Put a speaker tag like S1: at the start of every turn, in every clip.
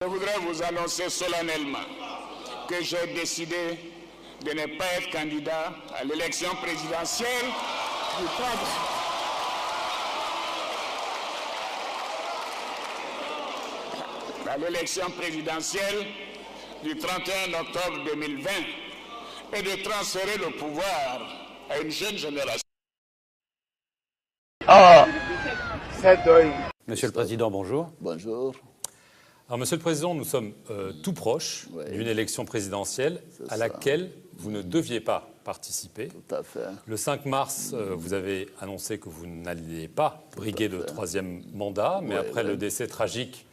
S1: Je voudrais vous annoncer solennellement que j'ai décidé de ne pas être candidat à l'élection présidentielle du 30. À l'élection présidentielle du 31 octobre 2020 et de transférer le pouvoir à une jeune génération.
S2: Monsieur le Président, bonjour.
S3: Bonjour.
S2: Alors, Monsieur le Président, nous sommes tout proches d'une élection présidentielle à laquelle vous ne deviez pas participer.
S3: Tout à fait.
S2: Le 5 mars, vous avez annoncé que vous n'alliez pas briguer de troisième mandat, mais après le décès tragique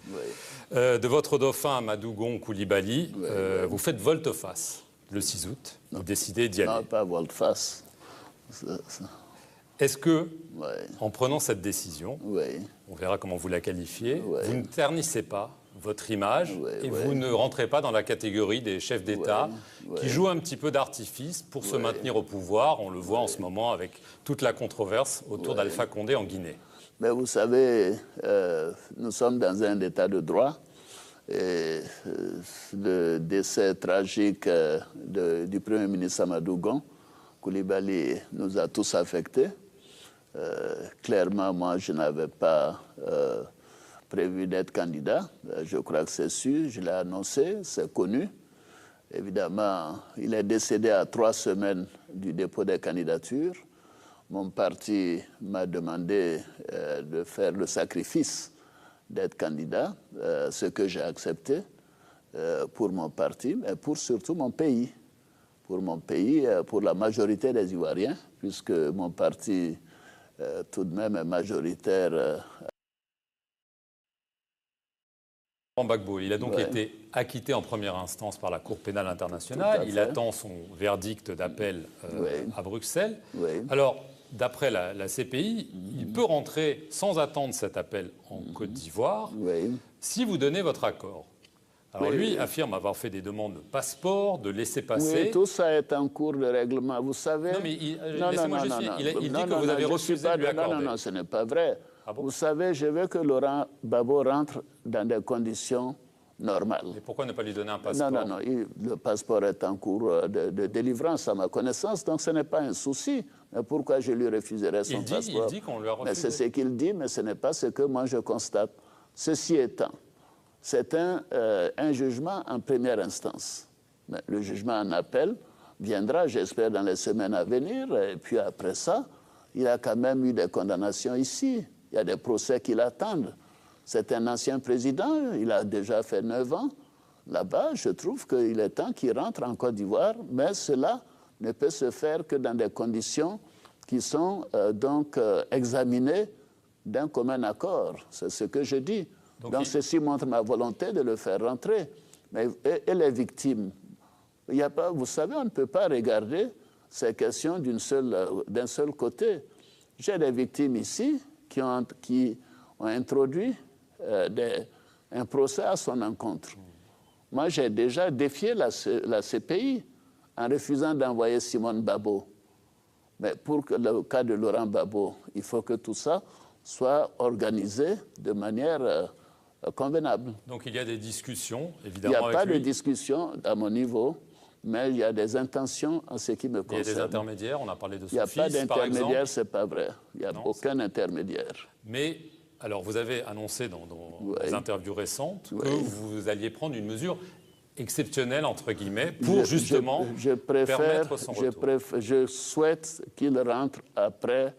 S2: de votre dauphin Amadou Gon Coulibaly, vous faites volte-face le 6 août. Vous décidez d'y aller.
S3: Non, pas volte-face.
S2: Est-ce que, en prenant cette décision,
S3: Oui.
S2: on verra comment vous la qualifiez, vous ne ternissez pas votre image et vous ne rentrez pas dans la catégorie des chefs d'État qui jouent un petit peu d'artifice pour se maintenir au pouvoir. On le voit en ce moment avec toute la controverse autour d'Alpha Condé en Guinée.
S3: Mais vous savez, nous sommes dans un état de droit. Et le décès tragique du Premier ministre Amadou Gon Coulibaly nous a tous affectés. Clairement, moi, je n'avais pas prévu d'être candidat. Je crois que c'est sûr, je l'ai annoncé, c'est connu. Évidemment, il est décédé à 3 semaines du dépôt des candidatures. Mon parti m'a demandé de faire le sacrifice d'être candidat, ce que j'ai accepté pour mon parti, mais pour surtout mon pays. Pour mon pays, pour la majorité des Ivoiriens, puisque mon parti, tout de même, est majoritaire.
S2: Gbagbo, il a donc été acquitté en première instance par la Cour pénale internationale. Il attend son verdict d'appel à Bruxelles. Alors, d'après la CPI, il peut rentrer sans attendre cet appel en Côte d'Ivoire si vous donnez votre accord. Alors lui affirme avoir fait des demandes de passeport, de laissez-passer.
S3: Oui, tout ça est en cours de règlement, vous savez.
S2: Non, mais laissez-moi juste finir. Il dit que vous avez refusé de lui accorder.
S3: Non, ce n'est pas vrai.
S2: Ah bon?
S3: Vous savez, je veux que Laurent Gbagbo rentre dans des conditions normales.
S2: Mais pourquoi ne pas lui donner un passeport?
S3: Non, le passeport est en cours de délivrance à ma connaissance, donc ce n'est pas un souci. Mais pourquoi je lui refuserais son passeport?
S2: Il dit qu'on lui a refusé.
S3: Mais c'est ce qu'il dit, mais ce n'est pas ce que moi je constate. Ceci étant, c'est un jugement en première instance. Mais le jugement en appel viendra, j'espère, dans les semaines à venir. Et puis après ça, il a quand même eu des condamnations ici. Il y a des procès qui l'attendent. C'est un ancien président, il a déjà fait 9 ans. Là-bas, je trouve qu'il est temps qu'il rentre en Côte d'Ivoire, mais cela ne peut se faire que dans des conditions qui sont examinées d'un commun accord. C'est ce que je dis. Donc ceci montre ma volonté de le faire rentrer. Mais, et les victimes, il y a pas, vous savez, on ne peut pas regarder ces questions d'un seul côté. J'ai des victimes ici qui ont introduit un procès à son encontre. Moi, j'ai déjà défié la CPI en refusant d'envoyer Simone Babo. Mais pour le cas de Laurent Gbagbo, il faut que tout ça soit organisé de manière convenable.
S2: Donc il y a des discussions, évidemment.
S3: Il n'y a pas de discussion à mon niveau, mais il y a des intentions en ce qui me concerne.
S2: Il y a des intermédiaires, on a parlé de son fils,
S3: par exemple. Il n'y a pas d'intermédiaire, ce n'est pas vrai. Il n'y a aucun intermédiaire.
S2: Mais, alors, vous avez annoncé dans des interviews récentes que vous alliez prendre une mesure exceptionnelle, entre guillemets, pour justement permettre son retour.
S3: Je souhaite qu'il rentre après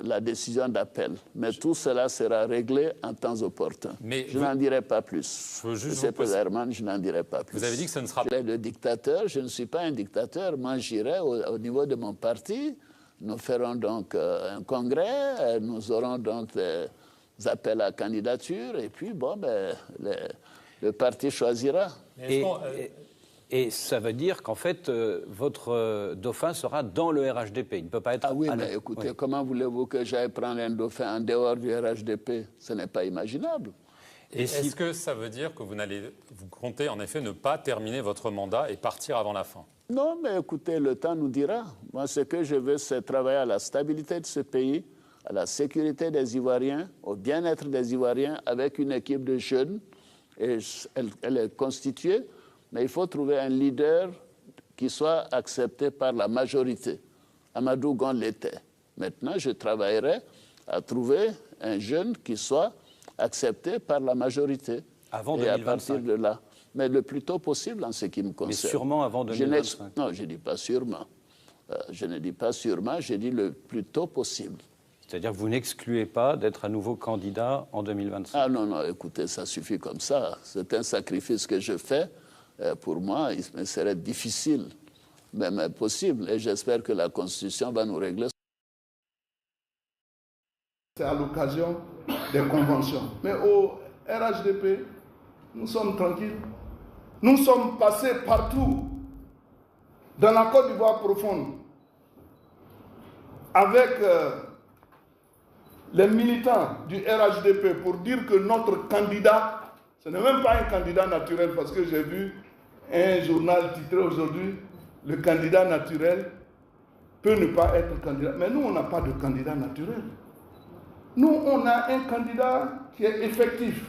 S3: la décision d'appel. Mais tout cela sera réglé en temps opportun. Mais je n'en dirai pas plus. Monsieur Herman, je n'en dirai pas plus.
S2: Vous avez dit que ce ne sera pas...
S3: Le dictateur, je ne suis pas un dictateur. Moi, j'irai au niveau de mon parti. Nous ferons donc un congrès. Nous aurons donc des appels à candidature. Et puis, bon, le parti choisira.
S4: Et ça veut dire qu'en fait, votre dauphin sera dans le RHDP. Il ne peut pas être...
S3: Ah oui, mais écoutez, comment voulez-vous que j'aille prendre un dauphin en dehors du RHDP? Ce n'est pas imaginable.
S2: Est-ce que ça veut dire que vous comptez en effet ne pas terminer votre mandat et partir avant la fin?
S3: Non, mais écoutez, le temps nous dira. Moi, ce que je veux, c'est travailler à la stabilité de ce pays, à la sécurité des Ivoiriens, au bien-être des Ivoiriens, avec une équipe de jeunes Et elle est constituée, mais il faut trouver un leader qui soit accepté par la majorité. Amadou Gon l'était. Maintenant, je travaillerai à trouver un jeune qui soit accepté par la majorité.
S4: Avant
S3: et
S4: 2025.
S3: à partir de là. Mais le plus tôt possible en ce qui me concerne.
S4: Mais sûrement avant 2025.
S3: Non, je ne dis pas sûrement. Je ne dis pas sûrement, j'ai dit le plus tôt possible.
S4: C'est-à-dire que vous n'excluez pas d'être à nouveau candidat en 2025.
S3: Ah non, non, écoutez, ça suffit comme ça. C'est un sacrifice que je fais. Pour moi, il me serait difficile, même impossible. Et j'espère que la Constitution va nous régler.
S5: C'est à l'occasion des conventions. Mais au RHDP, nous sommes tranquilles. Nous sommes passés partout, dans la Côte d'Ivoire profonde, avec les militants du RHDP pour dire que notre candidat, ce n'est même pas un candidat naturel, parce que j'ai vu un journal titré aujourd'hui, le candidat naturel peut ne pas être candidat. Mais nous, on n'a pas de candidat naturel. Nous, on a un candidat qui est effectif.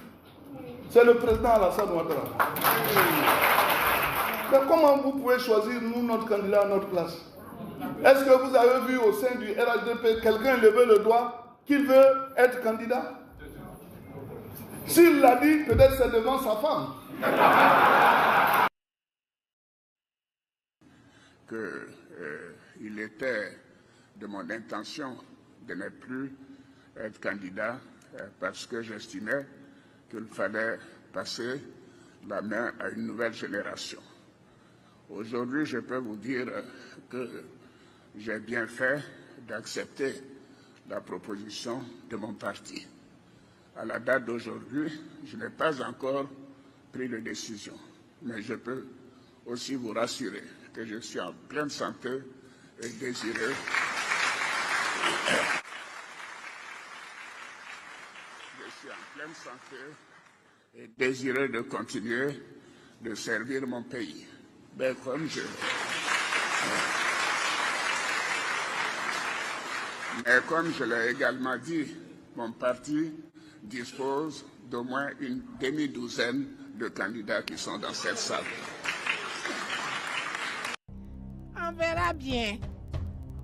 S5: C'est le président Alassane Ouattara. Mais comment vous pouvez choisir, nous, notre candidat à notre place? Est-ce que vous avez vu au sein du RHDP quelqu'un lever le doigt qu'il veut être candidat? S'il l'a dit, peut-être c'est devant sa femme.
S1: Il était de mon intention de ne plus être candidat parce que j'estimais qu'il fallait passer la main à une nouvelle génération. Aujourd'hui, je peux vous dire que j'ai bien fait d'accepter la proposition de mon parti. À la date d'aujourd'hui, je n'ai pas encore pris de décision, mais je peux aussi vous rassurer que je suis en pleine santé et désireux. Je suis en pleine santé et désireux de continuer de servir mon pays. Mais comme je l'ai également dit, mon parti dispose d'au moins une demi-douzaine de candidats qui sont dans cette salle.
S6: On verra bien.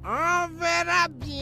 S6: On verra bien.